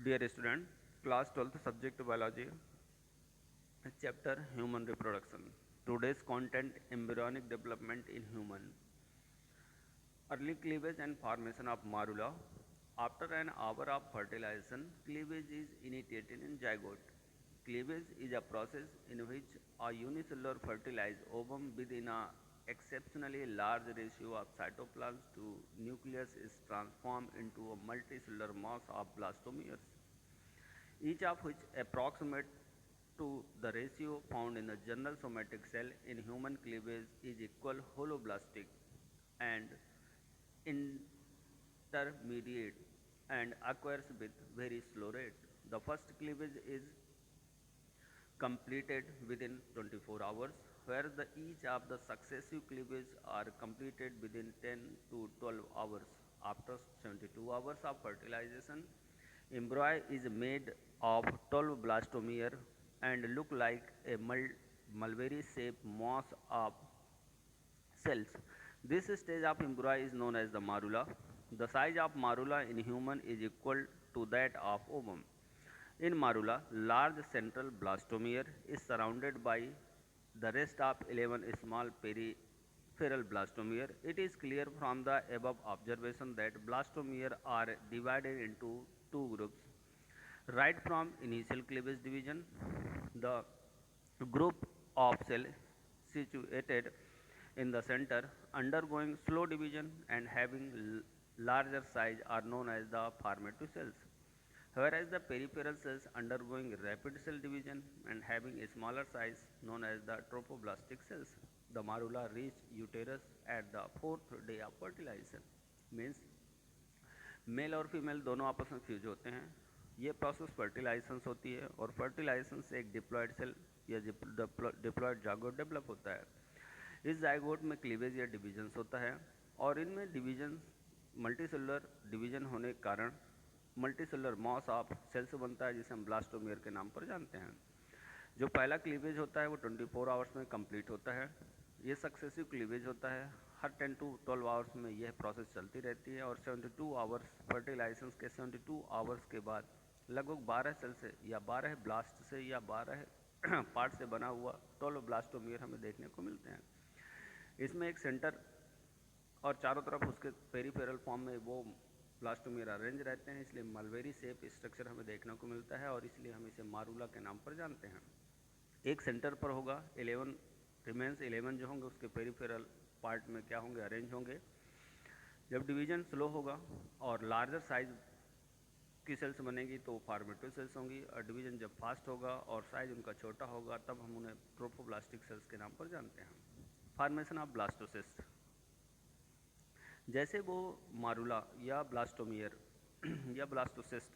Dear student, class 12th subject biology, chapter human reproduction. Today's content embryonic development in human. Early cleavage and formation of morula. After an hour of fertilization, cleavage is initiated in zygote. Cleavage is a process in which a unicellular fertilized ovum within a exceptionally large ratio of cytoplasm to nucleus is transformed into a multicellular mass of blastomeres, each of which approximate to the ratio found in the general somatic cell. In human, cleavage is equal holoblastic and intermediate and occurs with very slow rate. The first cleavage is completed within 24 hours, where each of the successive cleavages are completed within 10 to 12 hours. After 72 hours of fertilization, embryo is made of 12 blastomere and look like a mulberry shaped mass of cells. This stage of embryo is known as the morula. The size of morula in human is equal to that of ovum. In morula, large central blastomere is surrounded by the rest of 11 small peripheral blastomere. It is clear from the above observation that blastomere are divided into two groups. Right from initial cleavage division, the group of cells situated in the center undergoing slow division and having larger size are known as the formative cells, whereas the peripheral cells undergoing rapid cell division and having a smaller size known as the trophoblastic cells. The morula reach uterus at the fourth day of fertilization, means male और female दोनों आपस में fuse होते हैं. ये process fertilisation होती है और फर्टिलाइजेशन से एक डिप्लॉयड सेल या डिप्लॉयड जाइगोट डेवलप होता है. इस जाइगोट में क्लीवेज या डिवीजन्स होता है और इनमें डिवीजन मल्टीसेलुलर डिवीजन होने के कारण मल्टीसेलुलर मॉस ऑफ सेल्स बनता है, जिसे हम ब्लास्टोमियर के नाम पर जानते हैं. जो पहला क्लीवेज होता है वो 24 आवर्स में कंप्लीट होता है. ये सक्सेसिव क्लीवेज होता है. हर 10 to 12 आवर्स में यह प्रोसेस चलती रहती है और 72 आवर्स फर्टिलाइजेशन के 72 आवर्स के बाद लगभग 12 सेल से या 12 ब्लास्ट से या 12 पार्ट से बना हुआ 12 ब्लास्टोमियर हमें देखने को मिलते हैं. इसमें एक सेंटर और चारों तरफ उसके पेरीफेरल फॉर्म में वो ब्लास्टोमियर अरेंज रहते हैं, इसलिए मलबेरी शेप स्ट्रक्चर हमें देखने को मिलता है और इसलिए हम इसे मारूला के नाम पर जानते हैं. एक सेंटर पर होगा, 11 रिमेंस 11 जो होंगे उसके पेरीफेरल पार्ट में क्या होंगे, अरेंज होंगे. जब डिवीजन स्लो होगा और लार्जर साइज की सेल्स बनेगी तो फॉर्मेटिव सेल्स होंगी, और डिवीजन जब फास्ट होगा और साइज उनका छोटा होगा तब हम उन्हें ट्रोफोब्लास्टिक सेल्स के नाम पर जानते हैं. Formation of blastocyst. जैसे वो मारूला या ब्लास्टोमियर या ब्लास्टोसिस्ट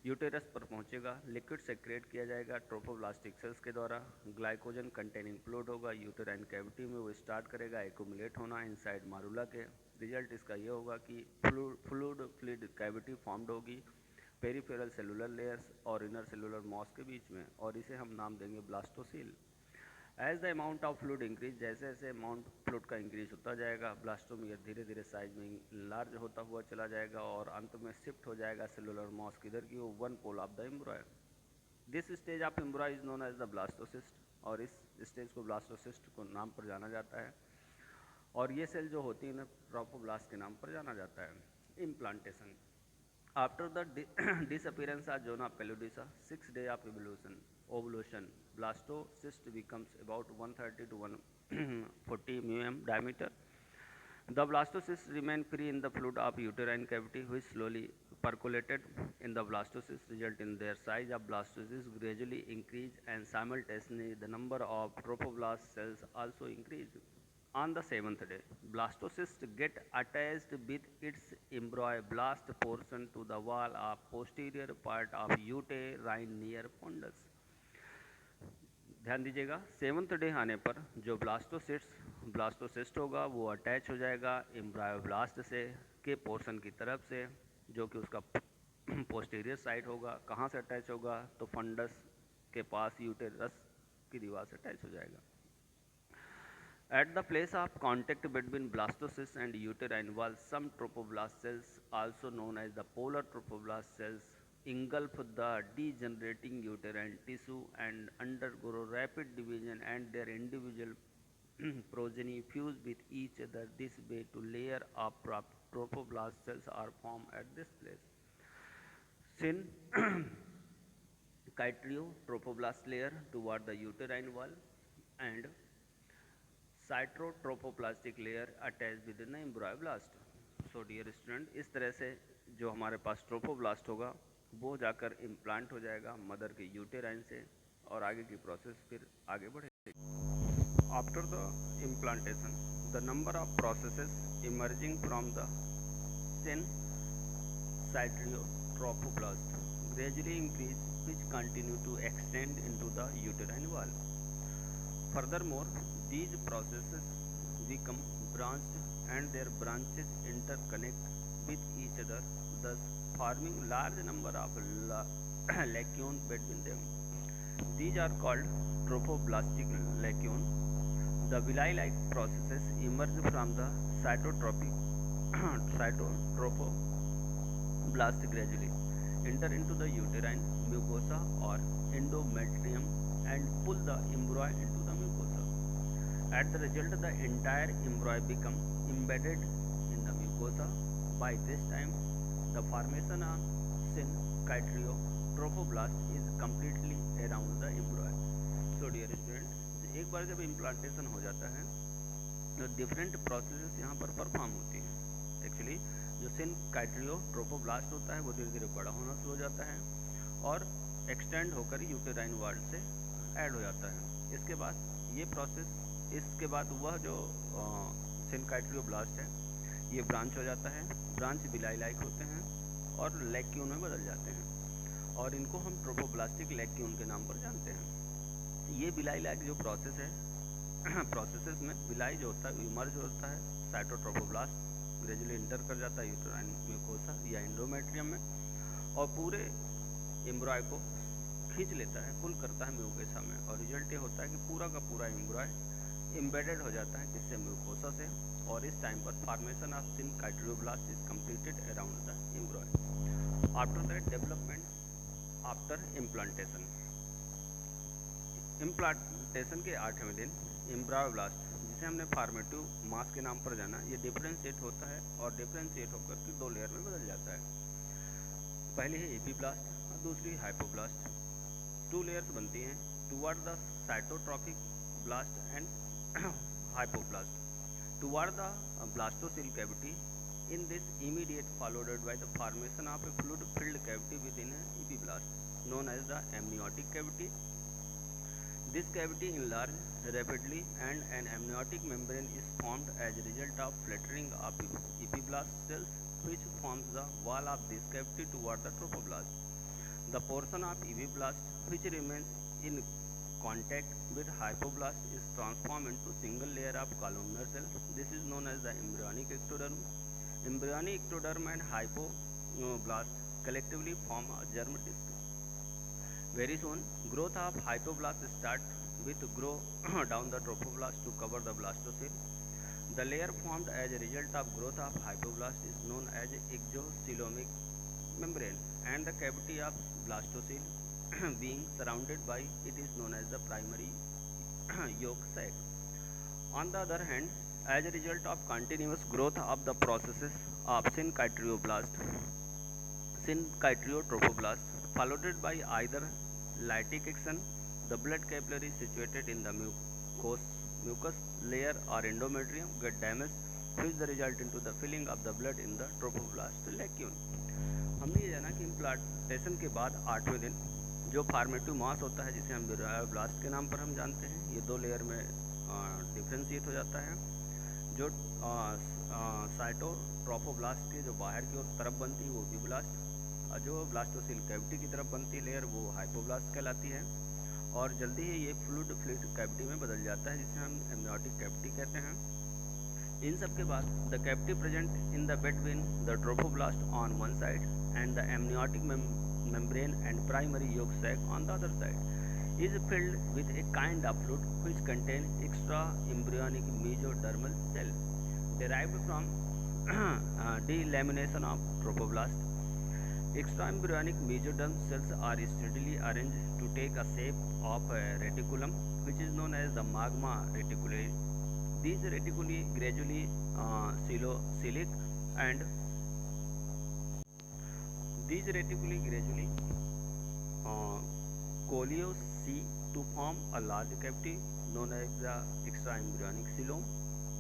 यूटेरस पर पहुंचेगा, लिक्विड सेक्रेट किया जाएगा ट्रोफोब्लास्टिक सेल्स के द्वारा. ग्लाइकोजन कंटेनिंग फ्लूइड होगा यूटेराइन कैविटी में, वो स्टार्ट करेगा एक्यूमुलेट होना इनसाइड मारूला के. रिजल्ट इसका ये होगा कि फ्लूइड कैविटी फॉर्म्ड होगी पेरीफेरल सेलुलर लेयर्स और इनर सेलुलर मॉस के बीच में, और इसे हम नाम देंगे blastocoel. As the amount of fluid increase, जैसे जैसे अमाउंट फ्लूइड का इंक्रीज होता जाएगा ब्लास्टोमियर धीरे धीरे साइज में लार्ज होता हुआ चला जाएगा और अंत में शिफ्ट हो जाएगा सेलुलर मॉस किधर की, वो one pole of the embryo. This stage of embryo is known as the blastocyst, और इस स्टेज को ब्लास्टोसिस्ट को नाम पर जाना जाता है. और ये सेल जो होती है इन्हें ट्रोफोब्लास्ट के नाम पर जाना जाता है. Implantation. After the disappearance of zona pellucida, 6 days of ovulation, blastocyst becomes about 130 to 140 mm diameter. The blastocysts remain free in the fluid of uterine cavity, which slowly percolated in the blastocysts, result in their size of blastocysts gradually increase, and simultaneously the number of trophoblast cells also increase. On the 7th day, blastocyst get attached with its embryoblast portion to the wall of posterior part of uterine near fundus. ध्यान दीजिएगा, 7th day आने पर जो blastocyst होगा वो attach हो जाएगा एम्ब्रायोब्लास्ट से के पोर्शन की तरफ से, जो कि उसका पोस्टीरियर साइड होगा. कहाँ से अटैच होगा, तो फंडस के पास यूटेरस की दीवार से अटैच हो जाएगा. At the place of contact between blastocyst and uterine wall, some trophoblast cells, also known as the polar trophoblast cells, engulf the degenerating uterine tissue and undergo rapid division, and their individual progeny fuse with each other. This way, to layer of trophoblast cells are formed at this place. Syncytio-trophoblast layer toward the uterine wall and cytotropoplastic layer attached within the embryoblast. So dear student, इस तरह से जो हमारे पास trophoblast होगा वो जाकर implant हो जाएगा मदर के यूटेराइन से और आगे की प्रोसेस फिर आगे बढ़ेगी. After the implantation, the number of processes emerging from the syncytiotropoblast gradually increase, which continue to extend into the uterine wall. Furthermore, these processes become branched and their branches interconnect with each other, thus forming large number of lacunes between them. These are called trophoblastic lacunes. The villi-like processes emerge from the cytotrophoblast gradually enter into the uterine mucosa or endometrium and pull the embryo into the mucosa. At the result, the entire embryo becomes embedded in the mucosa. By this time, the formation of syncytiotropoblast is completely around the embryo. So dear students, एक बार जब implantation हो जाता है तो different processes यहाँ पर perform होती हैं. एक्चुअली जो syncytiotropoblast होता है वो धीरे धीरे बड़ा होना शुरू हो जाता है और एक्सटेंड होकर यूटेराइन वॉल से ऐड हो जाता है. इसके बाद ये प्रोसेस, इसके बाद वह जो syncytioblast है ये ब्रांच हो जाता है. ब्रांच बिलाई लाइक होते हैं और लैक्यून में बदल जाते हैं और इनको हम ट्रोपोब्लास्टिक लैक्यून के नाम पर जानते हैं. ये बिलाई लाइक जो प्रोसेस है प्रोसेसेस में बिलाई जो होता है इमर्ज होता है साइटोट्रोपोब्लास्ट ग्रेजुअली इंटर कर जाता है यूटेराइन म्यूकोसा या एंडोमेट्रियम में और पूरे एम्ब्रॉय को खींच लेता है, पुल करता है म्यूकोसा में और रिजल्ट ये होता है कि पूरा का पूरा एम्ब्रॉय एम्बेडेड हो जाता है किससे, म्यूकोसा से. और इस टाइम पर formation of syncytioblast is completed around the एम्ब्रॉय. After that development after implantation. Implantation के 8वें दिन एम्ब्रायोब्लास्ट, जिसे हमने फॉर्मेटिव मास के नाम पर जाना, ये डिफरेंशिएट होता है और डिफरेंशिएट होकर के दो लेयर में बदल जाता है. पहली है एपीब्लास्ट और दूसरी हाइपोब्लास्ट. 2 लेयर्स बनती हैं toward the cytotrophoblast and hypoblast. Toward the blastocoel cavity, in this immediate followed by the formation of a fluid filled cavity within an epiblast known as the amniotic cavity. This cavity enlarges rapidly and an amniotic membrane is formed as a result of fluttering of epiblast cells, which forms the wall of this cavity toward the trophoblast. The portion of epiblast which remains in contact with hypoblast is transformed into single layer of columnar cells. This is known as the embryonic ectoderm. Embryonic ectoderm and hypoblast collectively form a germ disc. Very soon, growth of hypoblast starts with grow down the trophoblast to cover the blastocyst. The layer formed as a result of growth of hypoblast is known as exocoelomic membrane, and the cavity of blastocyst being surrounded by it is known as the primary yolk sac. On the other hand, as a result of continuous growth of the processes of syncytiotropoblast followed by either lytic action, the blood capillary situated in the mucous layer or endometrium get damaged, which the result into the filling of the blood in the trophoblast lacune. हमने ये जाना कि implantation के बाद 8वें दिन जो formative मास होता है जिसे हम ब्लास्ट के नाम पर हम जानते हैं, ये 2 लेयर में डिफ्रेंशिएट हो जाता है. जो साइटोट्रोपोब्लास्ट के जो बाहर की ओर तरफ बनती है वो एपीब्लास्ट, और जो ब्लास्टोसिल कैविटी की तरफ बनती है लेयर वो हाइपोब्लास्ट कहलाती है. और जल्दी ही ये फ्लूइड कैविटी में बदल जाता है जिसे हम एमनियोटिक कैविटी कहते हैं. इन सब के बाद the cavity present in the between the trophoblast on one side and the amniotic membrane and primary yolk sac on the other side is filled with a kind of fluid which contains extra embryonic mesodermal cell derived from delamination of trophoblast. Extraembryonic mesoderm cells are steadily arranged to take a shape of a reticulum, which is known as the magma reticuli. These reticuli gradually cilic and these reticuli gradually uh, coalesce to form a large cavity known as the extraembryonic xylem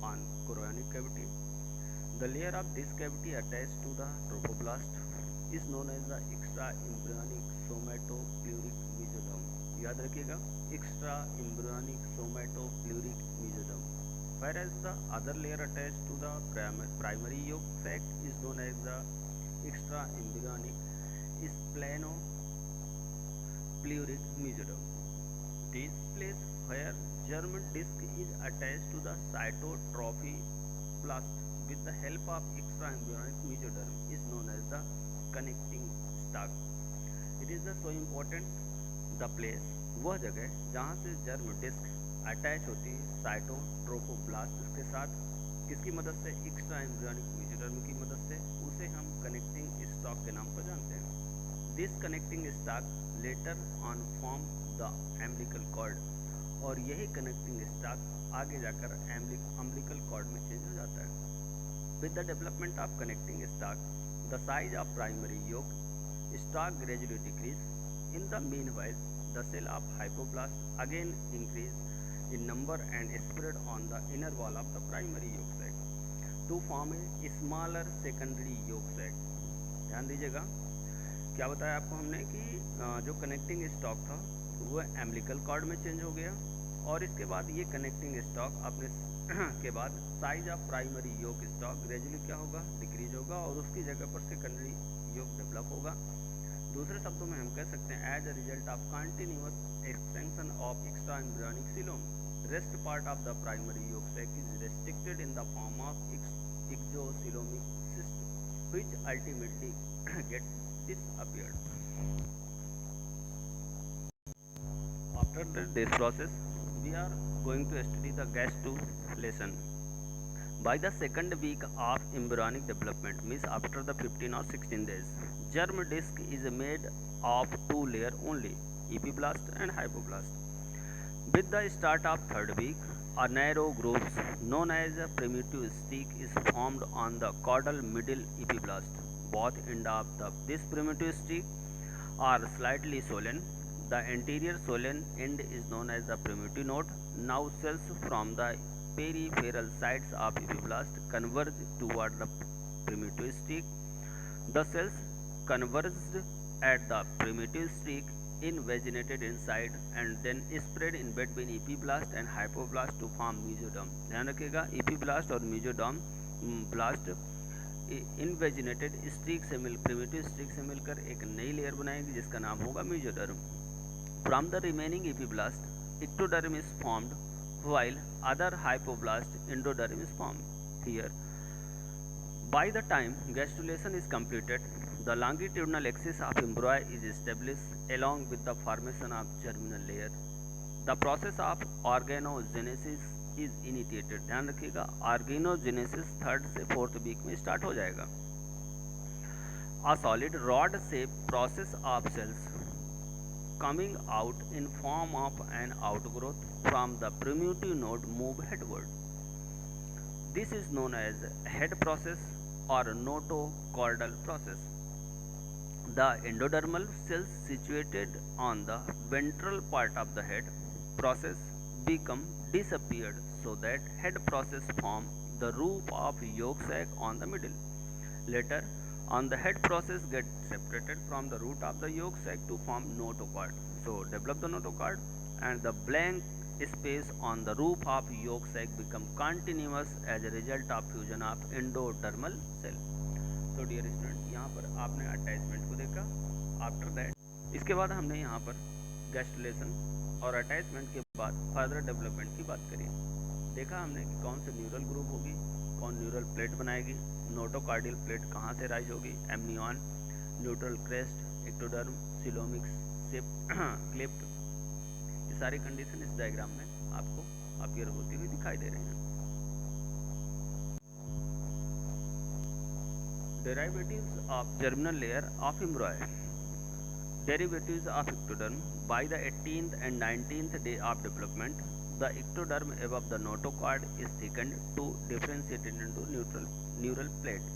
on chorionic cavity. The layer of this cavity attached to the trophoblast is known as the extraembryonic somatopleuric mesoderm. याद रखिएगा, extraembryonic somatopleuric mesoderm. Whereas the other layer attached to the primary yolk sac is known as the extraembryonic splenopluric mesoderm. This place where germ disc is attached to the cytotrophoblast with the help of extraembryonic mesoderm is known as the connecting stalk. It is so important, the place, वह जगह जहाँ से germ disc attach होती है cytotrophoblast के साथ, किसकी मदद से? एक्स्ट्राएम्ब्रियोनिक मेसोडर्म की मदद से, उसे हम कनेक्टिंग स्टॉक के नाम पर जानते हैं. This connecting stalk later on form the umbilical cord, और यही कनेक्टिंग स्टॉक आगे जाकर अम्बिलिकल कॉर्ड में चेंज हो जाता है. With the development of connecting stalk, the size of primary yolk stalk gradually decrease. In the meanwhile, the cell of hypoblast again increase in number and spread on the inner wall of the primary yolk sac to form a smaller secondary yolk sac. ध्यान दीजिएगा, क्या बताया आपको हमने कि जो connecting stock था वो एम्बिलिकल कॉर्ड में चेंज हो गया, और इसके बाद ये कनेक्टिंग स्टॉक अपने के बाद size of primary yolk stalk gradually क्या होगा? डिक्रीज होगा, और उसकी जगह पर सेकेंडरी योक डेवलप होगा. दूसरे शब्दों में हम कह सकते हैं as a result of continuous extension of extraembryonic coelom, rest part of the primary yolk sac is restricted in the form of exocoelomic cyst, which ultimately gets disappeared. After this process, we are going to study the gastrulation. By the second week of embryonic development, means after the 15 or 16 days, germ disc is made of two layers only, epiblast and hypoblast. With the start of third week, a narrow groove known as a primitive stick is formed on the caudal middle epiblast. Both ends of this primitive stick are slightly swollen. The anterior swollen end is known as the primitive node. Now cells from the peripheral sides of epiblast converge toward the primitive stick. The cells converged at the primitive stick invaginated inside and then spread in between epiblast and hypoblast to form mesoderm. ध्यान रखिएगा, epiblast और mesoderm blast इन्वेजिनेटेड streak से primitive streak से मिलकर एक नई layer बनाएगी जिसका नाम होगा mesoderm. From the remaining epiblast, ectoderm is formed while other hypoblast endoderm is formed. Here, by the time gastrulation is completed, the longitudinal axis of embryo is established along with the formation of germinal layer. The process of organogenesis is initiated. ध्यान रखिएगा, organogenesis third से fourth week में start हो जाएगा. A solid rod shaped process of cells coming out in form of an outgrowth from the primitive node move headward. This is known as head process or notochordal process. The endodermal cells situated on the ventral part of the head process become disappeared so that head process form the roof of yolk sac on the middle. Later on, the head process gets separated from the root of the yolk sac to form notochord. So develop the notochord, and the blank space on the roof of yolk sac become continuous as a result of fusion of endodermal cell. तो dear student, यहाँ पर आपने attachment को देखा. After that, इसके बाद हमने यहाँ पर गैस्ट्रुलेशन और अटैचमेंट के बाद फर्दर डेवलपमेंट की बात करी. देखा हमने कि कौन से न्यूरल ग्रुप होगी, कौन न्यूरल प्लेट बनाएगी, नोटोकार्डियल प्लेट कहाँ से राइज होगी, एमनियन, न्यूट्रल क्रेस्ट, एक्टोडर्म, सिलोमिक्स, क्लिप्ट. ये सारी कंडीशन इस डायग्राम में आपको अपीयर होती हुई दिखाई दे रही हैं. Derivatives of germinal layer of embryo. Derivatives of ectoderm. By the 18th and 19th day of development, the ectoderm above the notochord is thickened to differentiate it into neural plate.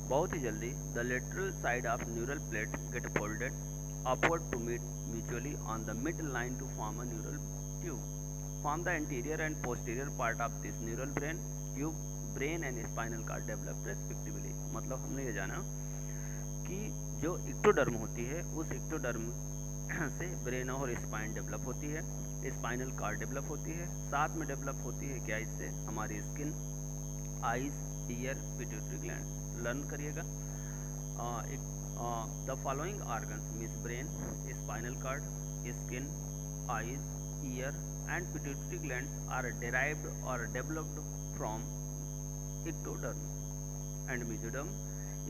बहुत ही जल्दी the lateral side of neural plate get folded upward to meet mutually on the middle line to form a neural tube. From the anterior and posterior part of this neural tube, brain and spinal cord develop respectively. मतलब हमने ये जाना कि जो ectoderm होती है उस ectoderm से ब्रेन और स्पाइन डेवलप होती है, स्पाइनल कार्ड डेवलप होती है, साथ में डेवलप होती है क्या इससे हमारी skin, eyes, ear, pituitary gland. Learn करिएगा। The following organs means brain, spinal cord, skin, eyes, ear and pituitary glands are derived और developed from ectoderm and mesoderm.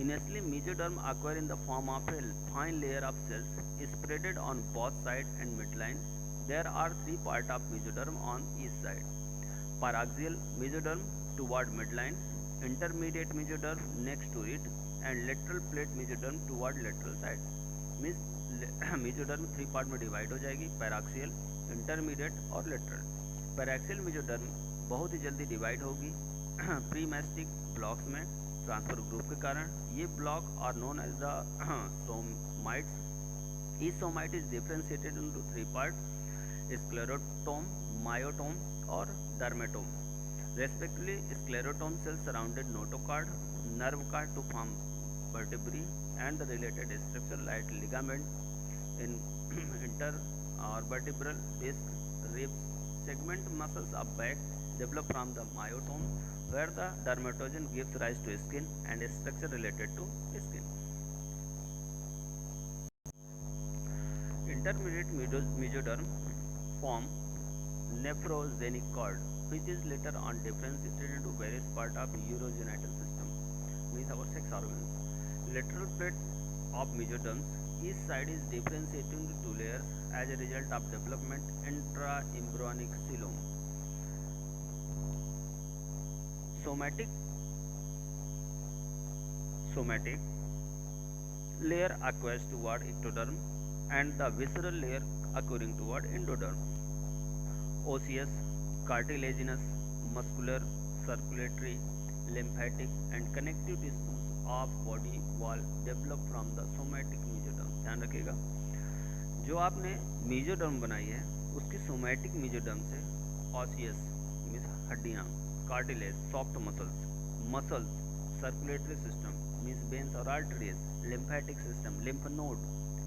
Initially, mesoderm occur in the form of a fine layer of cells spreaded on both sides and midline. There are three parts of mesoderm on each side: paraxial mesoderm toward midline, intermediate mesoderm next to it, and lateral plate mesoderm toward lateral side. Means mesoderm three part में divide हो जाएगी: paraxial, intermediate और lateral. Paraxial mesoderm बहुत ही जल्दी divide होगी presomitic blocks में transfer group के कारण। ये block are known as the somites. Each somite is differentiated into three part: sclerotome, myotome और dermatome respectively. Sclerotome cell surrounded notochord, nerve cord to form vertebrae and the related structure like ligament in inter or vertebral disc, ribs, segment muscles of back develop from the myotome, where the dermatogen gives rise to skin and structure related to skin. Intermediate mesoderm form nephrogenic cord, which is later on differentiated into various parts of urogenital system, means our sex organs. Lateral plate of mesoderms, each side is differentiated into two layers as a result of development intra-embryonic coelom. Somatic layer acquires toward ectoderm and the visceral layer occurring toward endoderm. Osseous, cartilaginous, muscular, circulatory, lymphatic and connective tissues of body wall develop from the somatic mesoderm. ध्यान रखिएगा, जो आपने mesoderm बनाई है उसकी somatic mesoderm से osseous means हड्डियाँ, cartilage soft muscles, circulatory system means veins और arteries, lymphatic system, lymph node,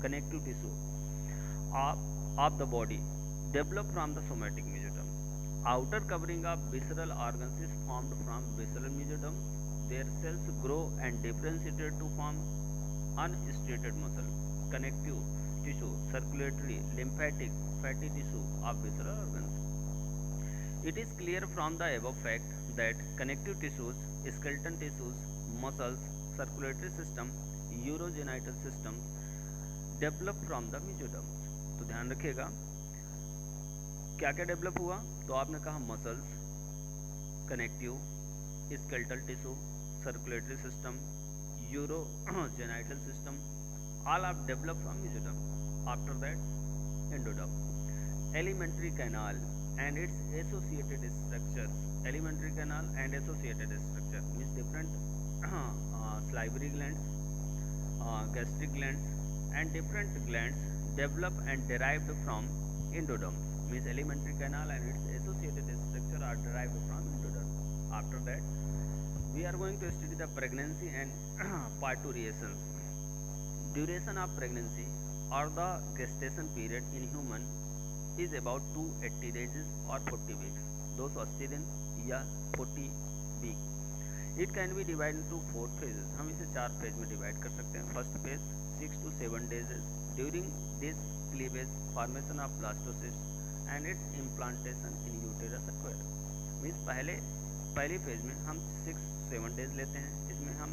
connective tissue of the body develop from the somatic mesoderm. Outer covering of visceral organs is formed from visceral mesoderm. Their cells grow and differentiate to form unstriated muscle, connective tissue, circulatory, lymphatic, fatty tissue of visceral organs. It is clear from the above fact that connective tissues, skeletal tissues, muscles, circulatory system, urogenital system develop from the mesoderm. तो ध्यान रखिएगा क्या क्या develop हुआ। तो आपने कहा muscles, connective, skeletal tissue, circulatory system, urogenital system, all are developed from mesoderm. After that, endoderm. Alimentary canal and its associated structures. Alimentary canal and associated structure means different salivary glands, gastric glands and different glands develop and derived from endoderm. Means alimentary canal and its associated structure are derived from endoderm. After that, we are going to study the pregnancy and parturitions. Duration of pregnancy or the gestation period in human is about 280 days or 40 weeks. 280 दिन या 40 week. It can be divided into 4 phases. हम इसे 4 phase में divide कर सकते हैं. First phase 6 to 7 days. During this cleavage, formation of blastocyst and its implantation in uterus occur. Means पहली phase में हम 6-7 डेज लेते हैं. इसमें हम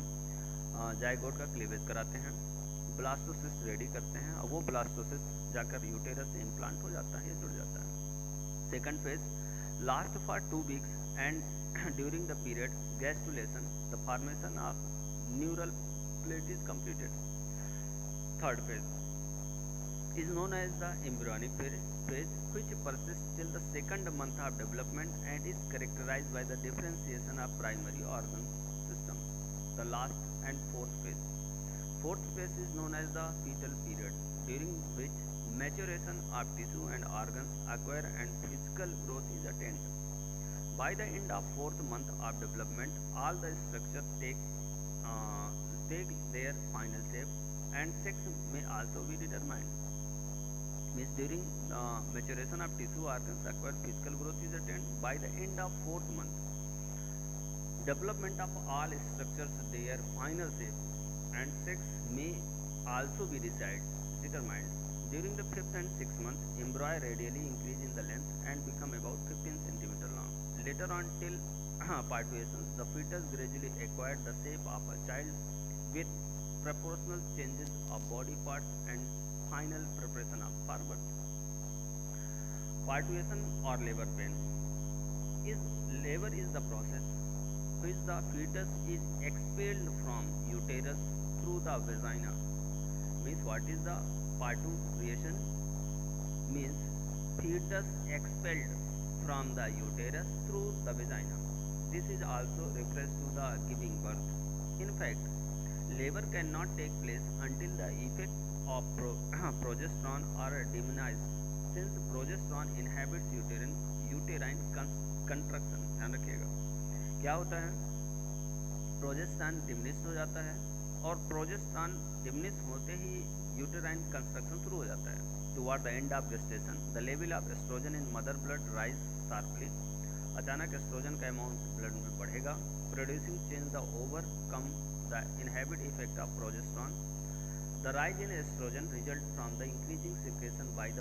जाइगोट का क्लीवेज कराते हैं, ब्लास्टोसिस्ट रेडी करते हैं और वो ब्लास्टोसिस्ट जाकर यूटेरस से इम्प्लांट हो जाता है या जुड़ जाता है. Second phase last for 2 weeks and during the period gastrulation the formation of neural plate is completed. Third phase is known as the embryonic phase, which persists till the second month of development and is characterized by the differentiation of primary organ system. The last and fourth phase. Fourth phase is known as the fetal period, during which maturation of tissue and organs acquire and physical growth is attained. By the end of fourth month of development, all the structures uh, take their final shape, and sex may also be determined. Means during maturation of tissue organs acquired physical growth is attained. By the end of fourth month, development of all structures their final shape, and sex may also be determined. During the fifth and sixth month, embryo radially increase in the length and become about 15 centimeter long. Later on, till parturition, the fetus gradually acquired the shape of a child with proportional changes of body parts and final preparation of for birth. Parturition or labor pain is labor is the process which the fetus is expelled from uterus through the vagina. Means what is the parturition? Means fetus expelled from the uterus through the vagina. This is also refers to the giving birth. In fact, labor cannot take place until the effect of progesterone are diminished, since progesterone inhibits uterine contraction. ध्यान रखिएगा क्या होता है, progesterone diminish हो जाता है और progesterone diminish होते ही यूटेराइन कंस्ट्रक्शन शुरू हो जाता है. Toward the end of gestation the level of estrogen in mother blood rise sharply. अचानक एस्ट्रोजन का अमाउंट ब्लड में बढ़ेगा. Producing change the overcome the inhibit effect of progesterone. The rise in estrogen result from the increasing secretion by the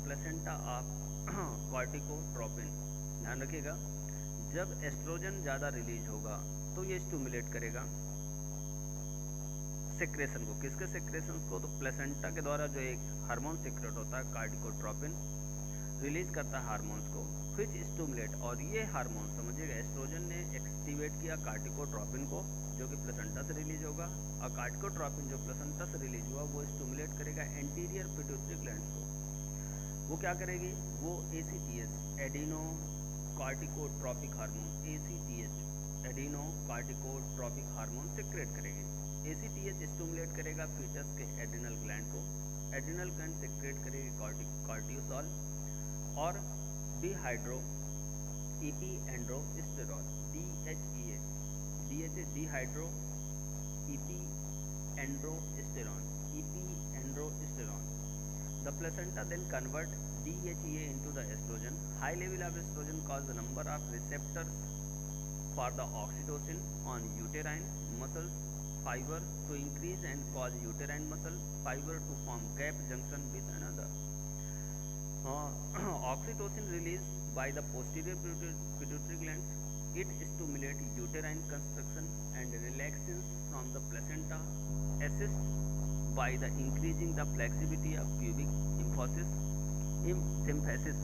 placenta of corticotropin. ध्यान रखिएगा, जब oestrogen ज़्यादा release होगा तो ये स्टिमुलेट करेगा सेक्रेशन को. किसके सेक्रेशन को? तो प्लेसेंटा के द्वारा जो एक हार्मोन सेक्रेट होता है कार्टिकोट्रोपिन, रिलीज करता है हार्मोन्स को, विच स्टिमुलेट. और ये हार्मोन समझिएगा, एस्ट्रोजन ने एक्टिवेट किया कार्टिकोट्रोपिन को जो कि प्लेसेंटा से रिलीज होगा, और कार्टिकोट्रोपिन जो प्लेसेंटा से रिलीज हुआ वो स्टिमुलेट करेगा एंटीरियर पिट्यूटरी ग्लैंड्स को. वो क्या करेगी? वो ACTH adeno corticotropic hormone, ACTH adeno corticotropic hormone secrete करेगी. ACTH स्टिमुलेट करेगा फीटस के एड्रिनल ग्लैंड को. एड्रिनल ग्लैंड सेक्रेट करेगी कॉर्टिसोल और dehydroepiandrosterone, DHEA dehydroepiandrosterone, epiandrosterone. The placenta then convert DHEA into the estrogen. High level of estrogen cause the number of receptors for the oxytocin on uterine muscles fiber to increase and cause uterine muscle fiber to form gap junction with another. Oxytocin released by the posterior pituitary glands. It stimulates uterine construction and relaxation from the placenta, assists by the increasing the flexibility of pubic symphysis,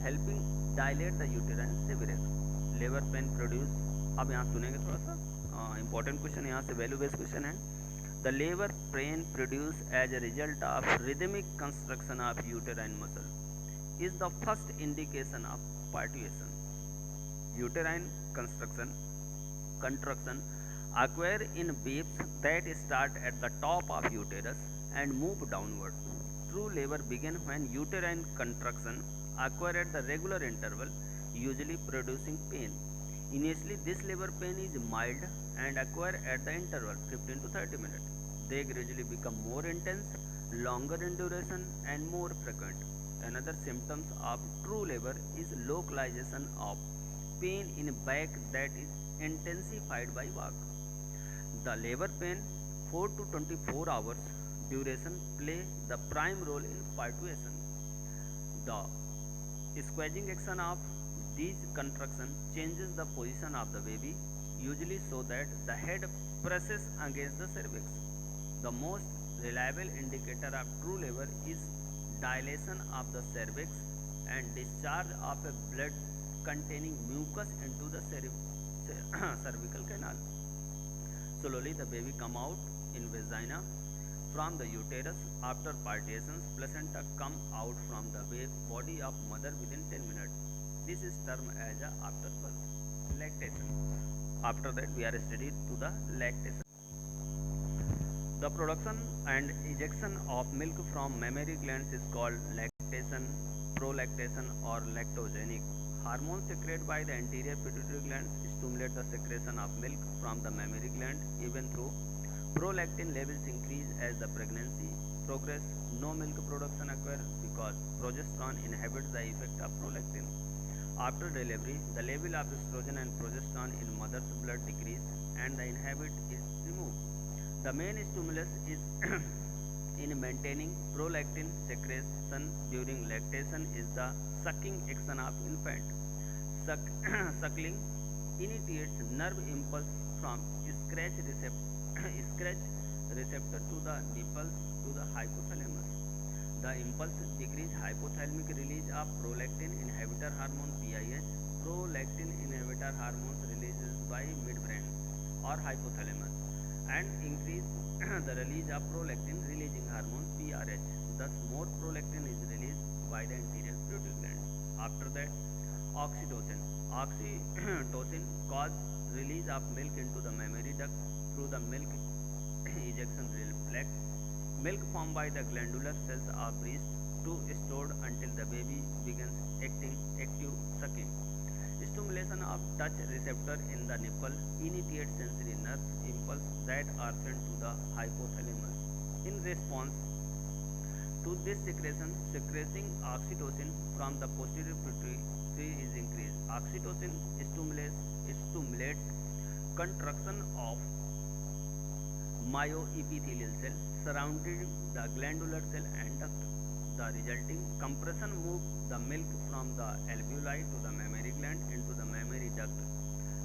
helping dilate the uterine cervix. Labor pain produce. अब यहाँ सुनेंगे थोड़ा सा important question, यहाँ से value based question है. The labor pain produced as a result of rhythmic construction of uterine muscle is the first indication of parturition. Uterine contraction occur in babes that start at the top of uterus and move downward. True labor begins when uterine contraction occur at the regular interval, usually producing pain. Initially, this labor pain is mild and occur at the interval 15 to 30 minutes. They gradually become more intense, longer in duration, and more frequent. Another symptoms of true labor is localization of pain in back that is intensified by work. The labor pain 4 to 24 hours duration play the prime role in parturition. The squeezing action of these contractions changes the position of the baby, usually so that the head presses against the cervix. The most reliable indicator of true labor is dilation of the cervix and discharge of a blood containing mucus into the cervical canal. Slowly the baby come out in vagina from the uterus. After partitions, placenta come out from the body of mother within 10 minutes. This is termed as a afterbirth. Lactation. After that, we are studied to the lactation. The production and ejection of milk from mammary glands is called lactation, prolactation, or lactogenic. Hormones secreted by the anterior pituitary glands stimulate the secretion of milk from the mammary gland. Even though prolactin levels increase as the pregnancy progresses, no milk production occurs because progesterone inhibits the effect of prolactin. After delivery, the level of estrogen and progesterone in mother's blood decreases and the inhibit is removed. The main stimulus is in maintaining prolactin secretion during lactation is the sucking action of infant. Suckling initiates nerve impulse from scratch receptor to the nipples to the hypothalamus. The impulse decreases hypothalamic release of prolactin inhibitor hormone PIH. Prolactin inhibitor hormones releases by midbrain or hypothalamus and increase the release of prolactin releasing hormone PRH. Thus, more prolactin is released by the anterior pituitary gland. After that, oxytocin. Oxytocin causes release of milk into the mammary duct through the milk ejection reflex. Milk formed by the glandular cells are breast to stored until the baby begins active sucking. Stimulation of touch receptor in the nipple initiates sensory nerve impulse that are sent to the hypothalamus. In response to this secreting oxytocin from the posterior pituitary is increased. Oxytocin stimulates contraction of myoepithelial cell surrounding the glandular cell and duct. The resulting compression moves the milk from the alveoli to the mammary gland into the mammary duct,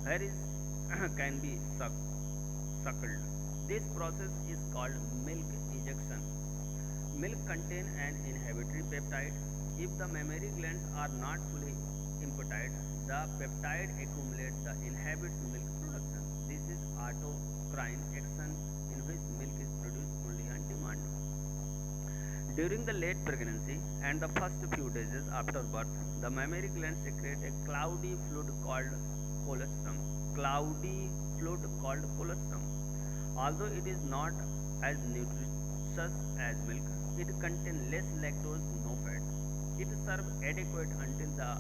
where it can be suckled. This process is called milk ejection. Milk contains an inhibitory peptide. If the mammary glands are not fully emptied, the peptide accumulates the inhibits milk production. This is autocrine action in which milk is produced only on demand. During the late pregnancy and the first few days after birth, the mammary glands secrete a cloudy fluid called colostrum. Although it is not as nutritious as milk, it contains less lactose, no fat. It serves adequate until the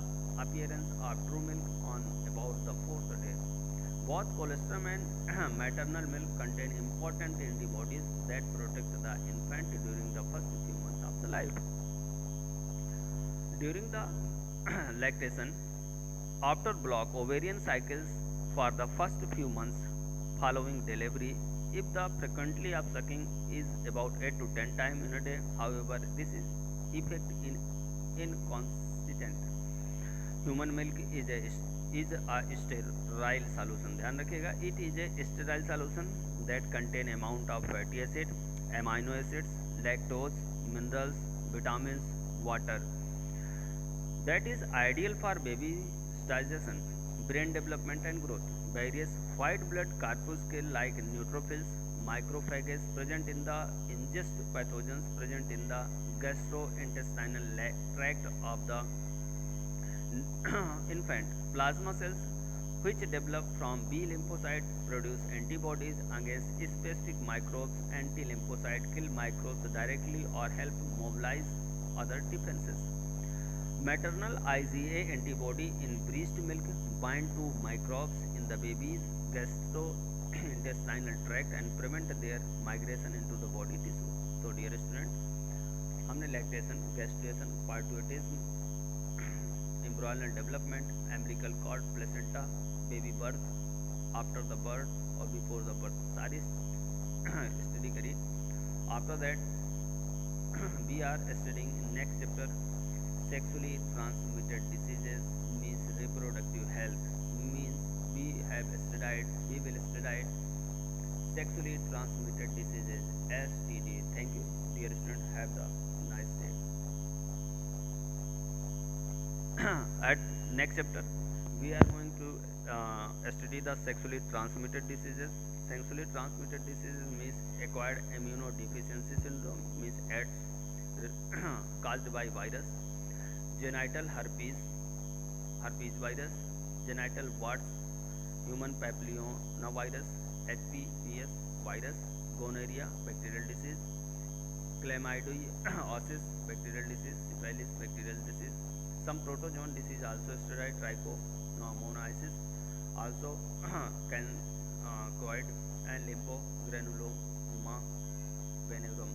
appearance of true milk on about the fourth day. Both colostrum and maternal milk contain important antibodies that protect the infant during the first few months of the life. During the lactation, after block ovarian cycles for the first few months following delivery, if the frequency of sucking is about 8 to 10 times in a day, however, this is effect inconsistent. Human milk is a sterile solution. ध्यान रखिएगा, it is a sterile solution that contain amount of fatty acid, amino acids, lactose, minerals, vitamins, water. That is ideal for baby's digestion, brain development and growth. Various white blood corpuscles like neutrophils, macrophages present in the ingest pathogens present in the gastrointestinal tract of the infant. Plasma cells which develop from B lymphocytes produce antibodies against specific microbes. Anti-lymphocytes kill microbes directly or help mobilize other defenses. Maternal IgA antibody in breast milk bind to microbes in the baby's gastrointestinal tract and prevent their migration into the body tissue. So dear student, हमने lactation, gestation, parturitism, embryonal development, umbilical cord, placenta, baby birth, after the birth or before the birth सारी study करी. After that we are studying in next chapter sexually transmitted diseases means reproductive health means we will study sexually transmitted diseases STD. Thank you dear student, have the nice day. At next chapter we are going to study the sexually transmitted diseases. Sexually transmitted diseases means acquired immunodeficiency syndrome, means AIDS caused by virus, genital herpes virus, genital warts, human papillomavirus, HPV virus, gonorrhea bacterial disease, chlamydoidosis bacterial disease, syphilis bacterial disease, some protozoan disease also steroid trichomoniasis, also can coid and lymphogranuloma venerum.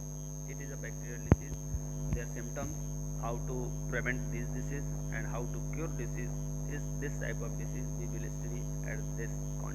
It is a bacterial disease. Their symptoms, how to prevent this disease and how to cure disease is this type of disease we will study at this